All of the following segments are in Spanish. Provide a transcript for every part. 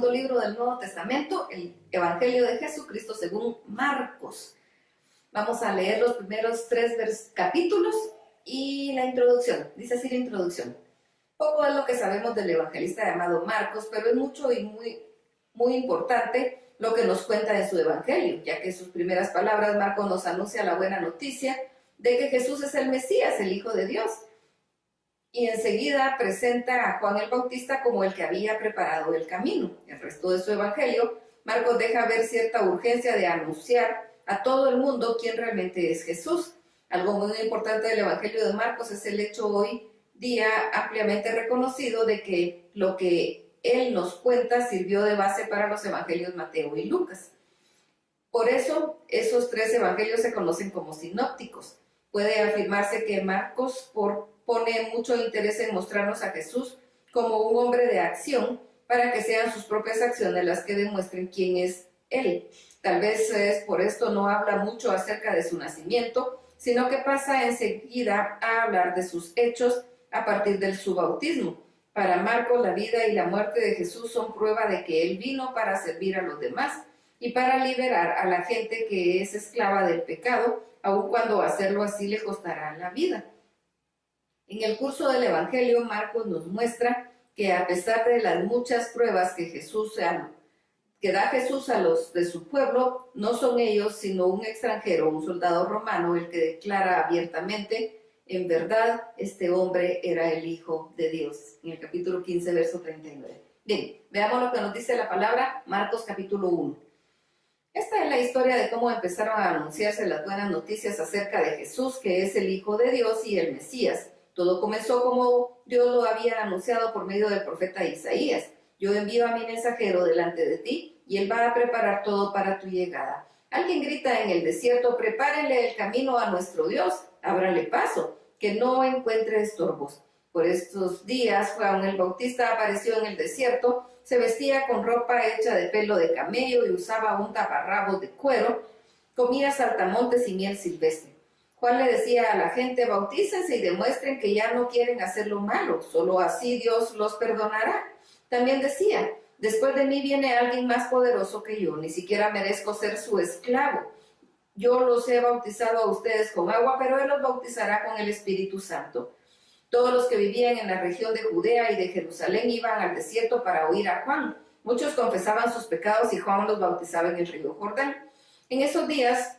segundo libro del Nuevo Testamento, el Evangelio de Jesucristo según Marcos. Vamos a leer los primeros 3 capítulos y la introducción. Dice así la introducción. Poco es lo que sabemos del evangelista llamado Marcos, pero es mucho y muy importante lo que nos cuenta en su evangelio, ya que en sus primeras palabras Marcos nos anuncia la buena noticia de que Jesús es el Mesías, el Hijo de Dios. Y enseguida presenta a Juan el Bautista como el que había preparado el camino. El resto de su evangelio, Marcos deja ver cierta urgencia de anunciar a todo el mundo quién realmente es Jesús. Algo muy importante del evangelio de Marcos es el hecho hoy día ampliamente reconocido de que lo que él nos cuenta sirvió de base para los evangelios Mateo y Lucas. Por eso, esos 3 evangelios se conocen como sinópticos. Puede afirmarse que Marcos pone mucho interés en mostrarnos a Jesús como un hombre de acción para que sean sus propias acciones las que demuestren quién es Él. Tal vez por esto no habla mucho acerca de su nacimiento, sino que pasa enseguida a hablar de sus hechos a partir de su bautismo. Para Marcos, la vida y la muerte de Jesús son prueba de que Él vino para servir a los demás y para liberar a la gente que es esclava del pecado, aun cuando hacerlo así le costará la vida. En el curso del Evangelio, Marcos nos muestra que a pesar de las muchas pruebas que da Jesús a los de su pueblo, no son ellos, sino un extranjero, un soldado romano, el que declara abiertamente, en verdad, este hombre era el Hijo de Dios. En el capítulo 15, verso 39. Bien, veamos lo que nos dice la palabra, Marcos capítulo 1. Esta es la historia de cómo empezaron a anunciarse las buenas noticias acerca de Jesús, que es el Hijo de Dios y el Mesías. Todo comenzó como Dios lo había anunciado por medio del profeta Isaías. Yo envío a mi mensajero delante de ti y él va a preparar todo para tu llegada. Alguien grita en el desierto, prepárenle el camino a nuestro Dios, ábranle paso, que no encuentre estorbos. Por estos días Juan el Bautista apareció en el desierto, se vestía con ropa hecha de pelo de camello y usaba un taparrabos de cuero, comía saltamontes y miel silvestre. Juan le decía a la gente, bautícense y demuestren que ya no quieren hacer lo malo, solo así Dios los perdonará. También decía, después de mí viene alguien más poderoso que yo, ni siquiera merezco ser su esclavo. Yo los he bautizado a ustedes con agua, pero él los bautizará con el Espíritu Santo. Todos los que vivían en la región de Judea y de Jerusalén iban al desierto para oír a Juan. Muchos confesaban sus pecados y Juan los bautizaba en el río Jordán. En esos días,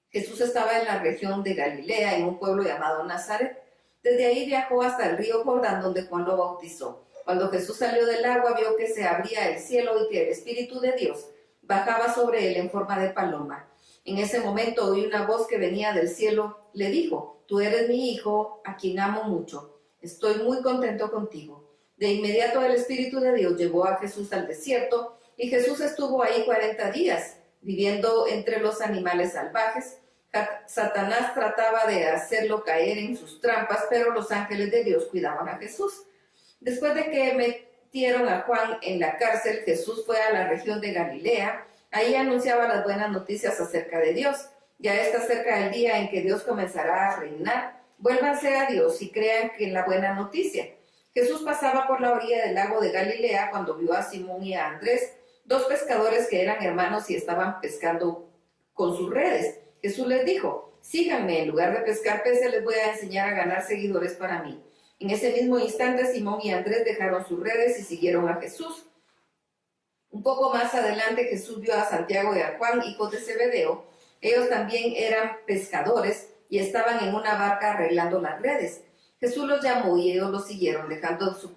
Jesús estaba en la región de Galilea, en un pueblo llamado Nazaret. Desde ahí viajó hasta el río Jordán, donde Juan lo bautizó. Cuando Jesús salió del agua, vio que se abría el cielo y que el Espíritu de Dios bajaba sobre él en forma de paloma. En ese momento oí una voz que venía del cielo. Le dijo, tú eres mi hijo, a quien amo mucho. Estoy muy contento contigo. De inmediato el Espíritu de Dios llevó a Jesús al desierto, y Jesús estuvo ahí 40 días, viviendo entre los animales salvajes. Satanás trataba de hacerlo caer en sus trampas, pero los ángeles de Dios cuidaban a Jesús. Después de que metieron a Juan en la cárcel, Jesús fue a la región de Galilea. Ahí anunciaba las buenas noticias acerca de Dios. Ya está cerca el día en que Dios comenzará a reinar. Vuélvanse a Dios y crean en la buena noticia. Jesús pasaba por la orilla del lago de Galilea cuando vio a Simón y a Andrés, 2 pescadores que eran hermanos y estaban pescando con sus redes. Jesús les dijo, síganme, en lugar de pescar peces les voy a enseñar a ganar seguidores para mí. En ese mismo instante Simón y Andrés dejaron sus redes y siguieron a Jesús. Un poco más adelante Jesús vio a Santiago y a Juan, hijos de Zebedeo. Ellos también eran pescadores y estaban en una barca arreglando las redes. Jesús los llamó y ellos los siguieron, dejando su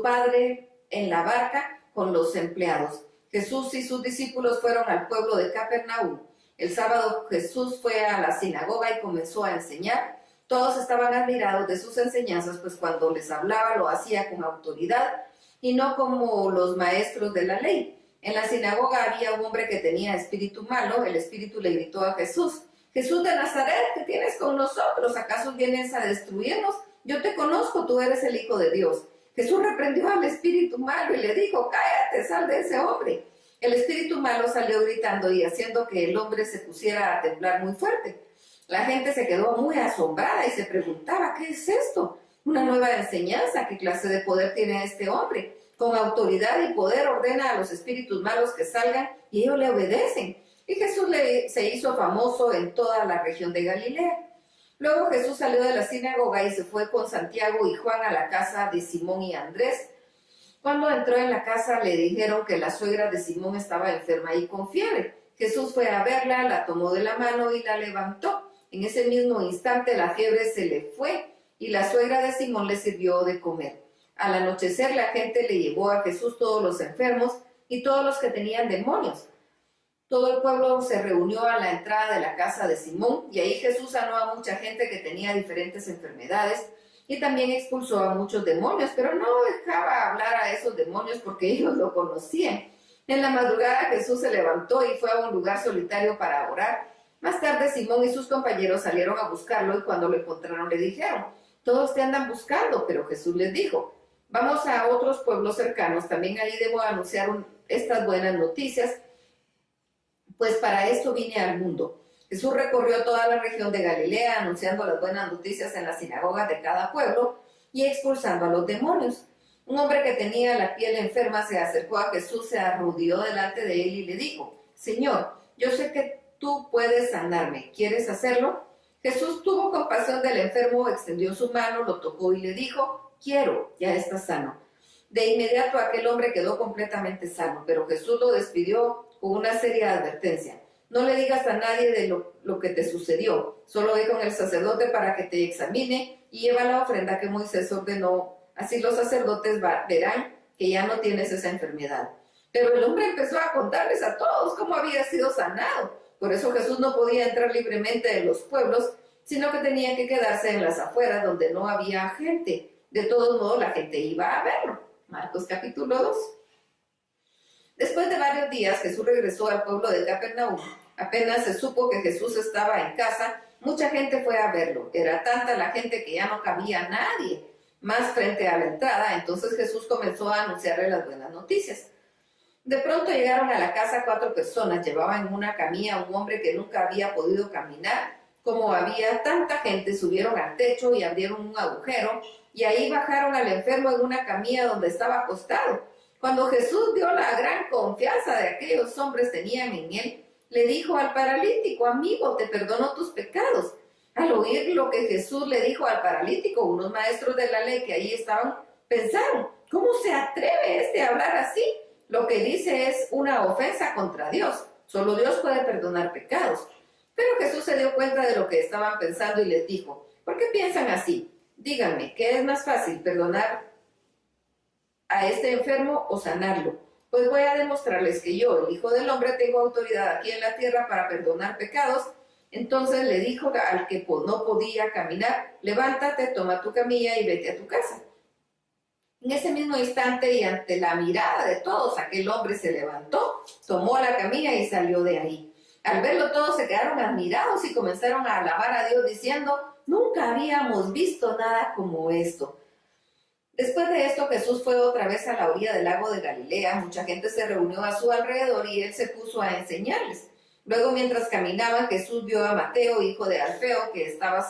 padre en la barca con los empleados. Jesús y sus discípulos fueron al pueblo de Capernaum. El sábado Jesús fue a la sinagoga y comenzó a enseñar. Todos estaban admirados de sus enseñanzas, pues cuando les hablaba lo hacía con autoridad y no como los maestros de la ley. En la sinagoga había un hombre que tenía espíritu malo. El espíritu le gritó a Jesús, Jesús de Nazaret, ¿qué tienes con nosotros? ¿Acaso vienes a destruirnos? Yo te conozco, tú eres el Hijo de Dios. Jesús reprendió al espíritu malo y le dijo, cállate, sal de ese hombre. El espíritu malo salió gritando y haciendo que el hombre se pusiera a temblar muy fuerte. La gente se quedó muy asombrada y se preguntaba, ¿qué es esto? ¿Una nueva enseñanza? ¿Qué clase de poder tiene este hombre? con autoridad y poder ordena a los espíritus malos que salgan y ellos le obedecen. Y Jesús se hizo famoso en toda la región de Galilea. Luego Jesús salió de la sinagoga y se fue con Santiago y Juan a la casa de Simón y Andrés. Cuando entró en la casa le dijeron que la suegra de Simón estaba enferma y con fiebre. Jesús fue a verla, la tomó de la mano y la levantó. En ese mismo instante la fiebre se le fue y la suegra de Simón le sirvió de comer. Al anochecer la gente le llevó a Jesús todos los enfermos y todos los que tenían demonios. Todo el pueblo se reunió a la entrada de la casa de Simón y ahí Jesús sanó a mucha gente que tenía diferentes enfermedades y también expulsó a muchos demonios, pero no dejaba hablar a esos demonios porque ellos lo conocían. En la madrugada Jesús se levantó y fue a un lugar solitario para orar. Más tarde Simón y sus compañeros salieron a buscarlo y cuando lo encontraron le dijeron: todos te andan buscando. Pero Jesús les dijo: vamos a otros pueblos cercanos, también ahí debo anunciar estas buenas noticias, pues para esto vine al mundo. Jesús recorrió toda la región de Galilea anunciando las buenas noticias en las sinagogas de cada pueblo y expulsando a los demonios. Un hombre que tenía la piel enferma se acercó a Jesús, se arrodilló delante de él y le dijo: Señor, yo sé que tú puedes sanarme, ¿quieres hacerlo? Jesús tuvo compasión del enfermo, extendió su mano, lo tocó y le dijo: quiero, ya estás sano. De inmediato aquel hombre quedó completamente sano, pero Jesús lo despidió con una seria advertencia: no le digas a nadie de lo que te sucedió, solo ve con el sacerdote para que te examine y lleva la ofrenda que Moisés ordenó, así los sacerdotes verán que ya no tienes esa enfermedad. Pero el hombre empezó a contarles a todos cómo había sido sanado. Por eso Jesús no podía entrar libremente en los pueblos, sino que tenía que quedarse en las afueras donde no había gente. De todos modos, la gente iba a verlo. Marcos capítulo 2. Después de varios días, Jesús regresó al pueblo de Capernaum. Apenas se supo que Jesús estaba en casa, mucha gente fue a verlo. Era tanta la gente que ya no cabía nadie más frente a la entrada. Entonces Jesús comenzó a anunciarle las buenas noticias. De pronto llegaron a la casa 4 personas. Llevaban en una camilla a un hombre que nunca había podido caminar. Como había tanta gente, subieron al techo y abrieron un agujero, y ahí bajaron al enfermo en una camilla donde estaba acostado. Cuando Jesús vio la gran confianza de aquellos hombres tenían en él, le dijo al paralítico: amigo, te perdono tus pecados. Al oír lo que Jesús le dijo al paralítico, unos maestros de la ley que ahí estaban pensaron: ¿cómo se atreve a hablar así? Lo que dice es una ofensa contra Dios. Solo Dios puede perdonar pecados. Pero Jesús se dio cuenta de lo que estaban pensando y les dijo: ¿por qué piensan así? Díganme, ¿qué es más fácil, perdonar a este enfermo o sanarlo? Pues voy a demostrarles que yo, el Hijo del Hombre, tengo autoridad aquí en la tierra para perdonar pecados. Entonces le dijo al que no podía caminar: levántate, toma tu camilla y vete a tu casa. En ese mismo instante y ante la mirada de todos, aquel hombre se levantó, tomó la camilla y salió de ahí. Al verlo todos se quedaron admirados y comenzaron a alabar a Dios diciendo: nunca habíamos visto nada como esto. Después de esto, Jesús fue otra vez a la orilla del lago de Galilea. Mucha gente se reunió a su alrededor y él se puso a enseñarles. Luego, mientras caminaban, Jesús vio a Mateo, hijo de Alfeo, que estaba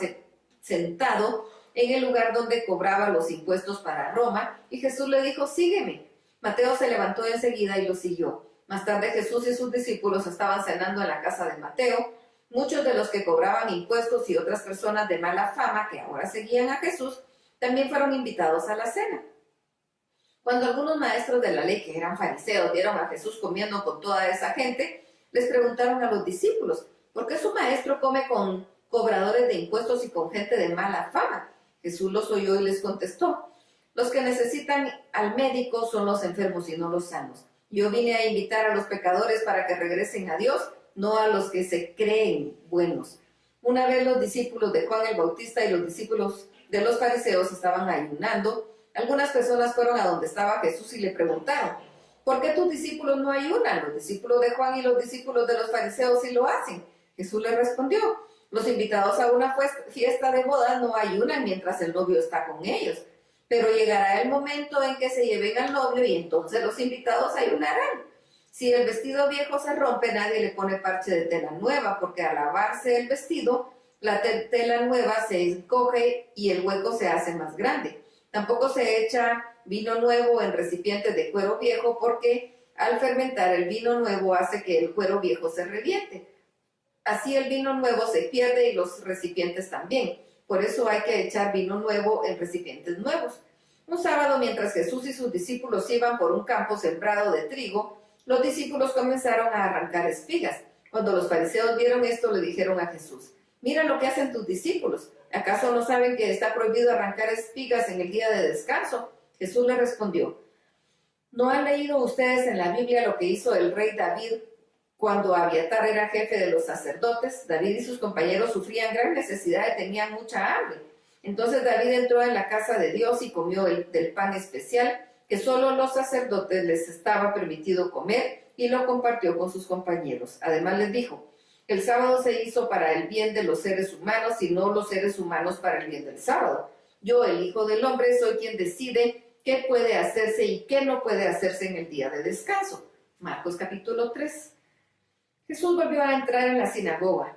sentado en el lugar donde cobraba los impuestos para Roma, y Jesús le dijo: sígueme. Mateo se levantó enseguida y lo siguió. Más tarde Jesús y sus discípulos estaban cenando en la casa de Mateo. Muchos de los que cobraban impuestos y otras personas de mala fama que ahora seguían a Jesús también fueron invitados a la cena. Cuando algunos maestros de la ley, que eran fariseos, vieron a Jesús comiendo con toda esa gente, les preguntaron a los discípulos: ¿por qué su maestro come con cobradores de impuestos y con gente de mala fama? Jesús los oyó y les contestó: los que necesitan al médico son los enfermos y no los sanos. Yo vine a invitar a los pecadores para que regresen a Dios, no a los que se creen buenos. Una vez los discípulos de Juan el Bautista y los discípulos de los fariseos estaban ayunando. Algunas personas fueron a donde estaba Jesús y le preguntaron: ¿por qué tus discípulos no ayunan? Los discípulos de Juan y los discípulos de los fariseos sí lo hacen. Jesús les respondió: los invitados a una fiesta de bodas no ayunan mientras el novio está con ellos. Pero llegará el momento en que se lleven al novio y entonces los invitados ayunarán. Si el vestido viejo se rompe, nadie le pone parche de tela nueva, porque al lavarse el vestido, la tela nueva se encoge y el hueco se hace más grande. Tampoco se echa vino nuevo en recipientes de cuero viejo, porque al fermentar el vino nuevo hace que el cuero viejo se reviente. Así el vino nuevo se pierde y los recipientes también. Por eso hay que echar vino nuevo en recipientes nuevos. Un sábado, mientras Jesús y sus discípulos iban por un campo sembrado de trigo, los discípulos comenzaron a arrancar espigas. Cuando los fariseos vieron esto, le dijeron a Jesús: «Mira lo que hacen tus discípulos. ¿Acaso no saben que está prohibido arrancar espigas en el día de descanso?». Jesús le respondió: «¿No han leído ustedes en la Biblia lo que hizo el rey David cuando Abiatar era jefe de los sacerdotes? David y sus compañeros sufrían gran necesidad y tenían mucha hambre. Entonces David entró en la casa de Dios y comió del pan especial que solo los sacerdotes les estaba permitido comer, y lo compartió con sus compañeros. Además les dijo: el sábado se hizo para el bien de los seres humanos y no los seres humanos para el bien del sábado. Yo, el Hijo del Hombre, soy quien decide qué puede hacerse y qué no puede hacerse en el día de descanso». Marcos capítulo 3. Jesús volvió a entrar en la sinagoga.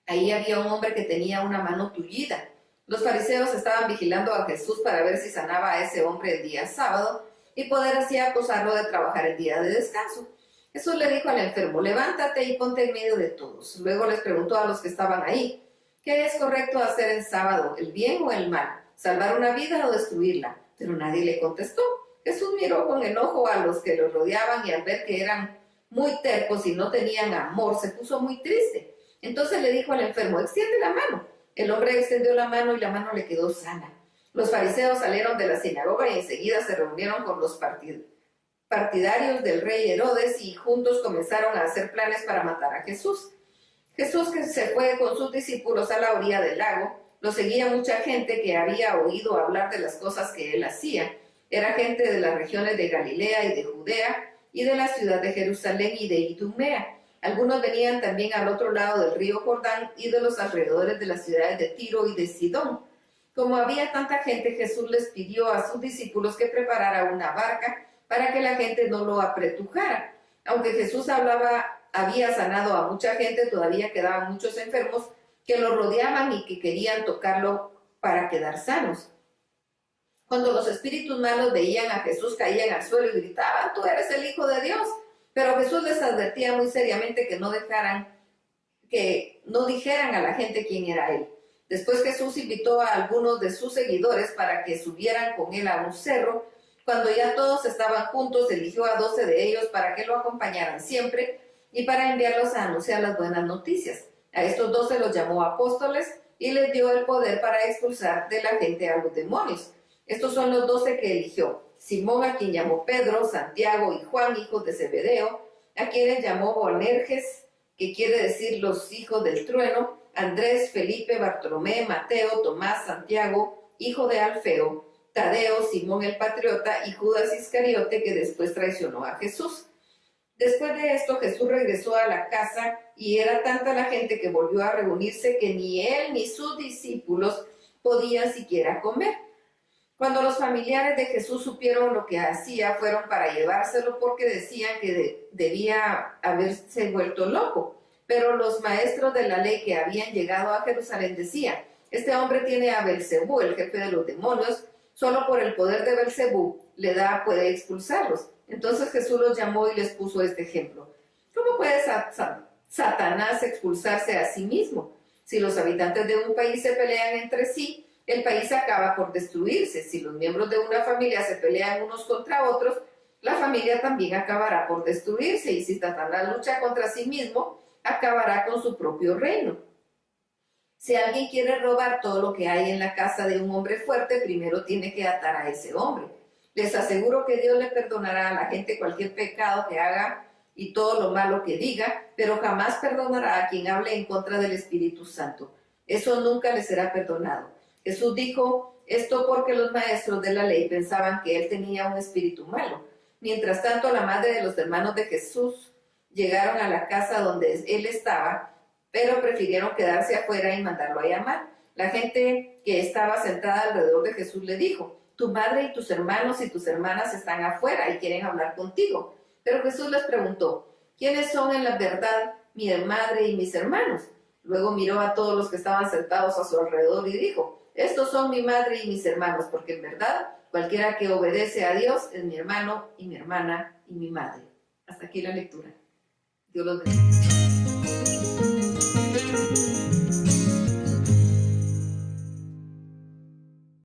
Ahí había un hombre que tenía una mano tullida. Los fariseos estaban vigilando a Jesús para ver si sanaba a ese hombre el día sábado y poder así acusarlo de trabajar el día de descanso. Jesús le dijo al enfermo: «Levántate y ponte en medio de todos». Luego les preguntó a los que estaban ahí: «¿Qué es correcto hacer en sábado, el bien o el mal? ¿Salvar una vida o destruirla?». Pero nadie le contestó. Jesús miró con enojo a los que lo rodeaban y al ver que eran muy tercos y no tenían amor, se puso muy triste. Entonces le dijo al enfermo: «Extiende la mano». El hombre extendió la mano y la mano le quedó sana. Los fariseos salieron de la sinagoga y enseguida se reunieron con los partidarios del rey Herodes y juntos comenzaron a hacer planes para matar a Jesús. Jesús, que se fue con sus discípulos a la orilla del lago, lo seguía mucha gente que había oído hablar de las cosas que él hacía. Era gente de las regiones de Galilea y de Judea y de la ciudad de Jerusalén y de Idumea. Algunos venían también al otro lado del río Jordán y de los alrededores de las ciudades de Tiro y de Sidón. Como había tanta gente, Jesús les pidió a sus discípulos que preparara una barca para que la gente no lo apretujara. Aunque Jesús había sanado a mucha gente, todavía quedaban muchos enfermos que lo rodeaban y que querían tocarlo para quedar sanos. Cuando los espíritus malos veían a Jesús, caían al suelo y gritaban: «Tú eres el Hijo de Dios». Pero Jesús les advertía muy seriamente que no dijeran a la gente quién era él. Después Jesús invitó a algunos de sus seguidores para que subieran con él a un cerro. Cuando ya todos estaban juntos, eligió a 12 de ellos para que lo acompañaran siempre y para enviarlos a anunciar las buenas noticias. A estos 12 los llamó apóstoles y les dio el poder para expulsar de la gente a los demonios. Estos son los 12 que eligió: Simón, a quien llamó Pedro; Santiago y Juan, hijos de Zebedeo, a quienes llamó Boanerges, que quiere decir los hijos del trueno; Andrés, Felipe, Bartolomé, Mateo, Tomás, Santiago, hijo de Alfeo, Tadeo, Simón el patriota y Judas Iscariote, que después traicionó a Jesús. Después de esto, Jesús regresó a la casa y era tanta la gente que volvió a reunirse que ni él ni sus discípulos podían siquiera comer. Cuando los familiares de Jesús supieron lo que hacía, fueron para llevárselo porque decían que debía haberse vuelto loco. Pero los maestros de la ley que habían llegado a Jerusalén decían: «Este hombre tiene a Belcebú, el jefe de los demonios. Solo por el poder de Belcebú puede expulsarlos». Entonces Jesús los llamó y les puso este ejemplo: «¿Cómo puede Satanás expulsarse a sí mismo? Si los habitantes de un país se pelean entre sí, el país acaba por destruirse. Si los miembros de una familia se pelean unos contra otros, la familia también acabará por destruirse. Y si Satanás lucha contra sí mismo, acabará con su propio reino. Si alguien quiere robar todo lo que hay en la casa de un hombre fuerte, primero tiene que atar a ese hombre. Les aseguro que Dios le perdonará a la gente cualquier pecado que haga y todo lo malo que diga, pero jamás perdonará a quien hable en contra del Espíritu Santo. Eso nunca le será perdonado». Jesús dijo esto porque los maestros de la ley pensaban que él tenía un espíritu malo. Mientras tanto, la madre de los hermanos de Jesús llegaron a la casa donde él estaba, pero prefirieron quedarse afuera y mandarlo a llamar. La gente que estaba sentada alrededor de Jesús le dijo: «Tu madre y tus hermanos y tus hermanas están afuera y quieren hablar contigo». Pero Jesús les preguntó: «¿Quiénes son en la verdad mi madre y mis hermanos?». Luego miró a todos los que estaban sentados a su alrededor y dijo: estos son mi madre y mis hermanos, porque en verdad cualquiera que obedece a Dios es mi hermano y mi hermana y mi madre. Hasta aquí la lectura. Dios los bendiga.